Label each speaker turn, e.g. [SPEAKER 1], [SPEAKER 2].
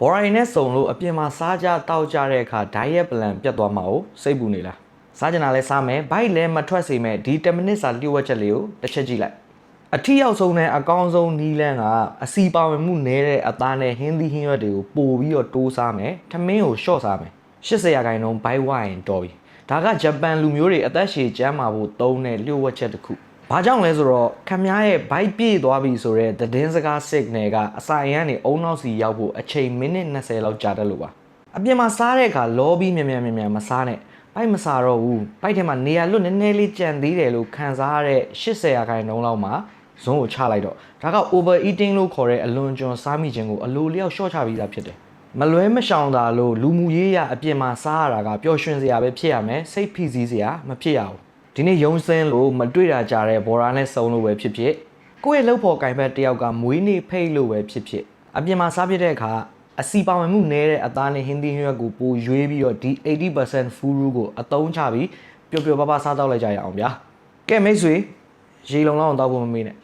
[SPEAKER 1] ဘော်ရိုင်းနဲ့စုံလို့အပြင်မှာစားကြတောက်ကြတဲ့အခါ diet plan ပြတ်သွားမှာကိုစိတ်ပူနေလားစားကြတာလဲစားမယ်ဘိုက်လဲမထွက်စေမဲ့ဒီ10မိနစ်စာလျှို့ဝှက်ချက်လေးကိုတစ်ချက်ကြည့်လိုက်အထီရောက်ဆုံးနဲ့အကောင်းဆုံးနီးလန်းကအစီပါဝင်မှုနည်းတဲ့အသားနဲ့ဟင်းသီးဟင်းရွက်တွေကိုပို့ပြီးတော့တိုးစားမယ်ထမင်းကိုရှော့စားမယ်80%ဘိုက်ဝိုင်တော်ပြီဒါကဂျပန်လူမျိုးတွေအသက်ရှည်ကျန်းမာဖို့သုံးတဲ့လျှို့ဝှက်ချက်တစ်ခုဘာကြောင့်လဲဆိုတော့ခမည်းရဲ့ဘိုက်ပြည့်သွားပြီဆိုတော့သတင်းစကား signal ကအစာအိမ်ကနေအုံနောက်စီရောက်ဖို့အချိန်မိနစ်20လောက်ကြာတတ်လို့ပါအပြင်မှာစားတဲ့အခါလောပြီးမြန်မစားနဲ့ဘိုက်မစားတော့ဘူးဘိုက်ထဲမှာနေရာလွတ်နည်းနည်းလေးကြံသေးတယ်လို့ခံစားရတဲ့80%လောက်မှာဇွန်းကိုချလိုက်တော့ဒါက over eating လို့ခေါ်တဲ့အလွန်ကျွံစားမိခြင်းကိုအလိုလျောက်ရှော့ချပြီးသားဖြစ်တယ်မလွဲမရှောင်တာလို့လူမှုရေးရအပြင်မှာစားရတာကပျော်ရွှင်စရာပဲဖြစ်ရမယ်စိတ်ဖိစီးစရာမဖြစ်ရဘူးဒီနေ့ရုံစင်းလို့မတွေ့တာကြတဲ့ဘော်ရာနဲ့စုံလို့ပဲဖြစ်ဖြစ်ကိုယ့်ရဲ့လှုပ်ဖို့ကင်ဘက်တယောက်ကမွေးနေ့ဖိတ်လို့ပဲဖြစ်ဖြစ်အပြင်မှာစားဖြစ်တဲ့အခါအစီပါဝင်မှုနည်းတဲ့အသားနဲ့ဟင်းသီးဟင်းရွက်ကိုပိုရွေးပြီးတော့ဒီ80% food rule ကိုအသုံးချပြီးပျော်ပျော်ပါပါစားတော့လိုက်ကြရအောင်ဗျာကဲမိတ်ဆွေရေလုံလောက်အောင်တောက်ဖို့မမေ့နဲ့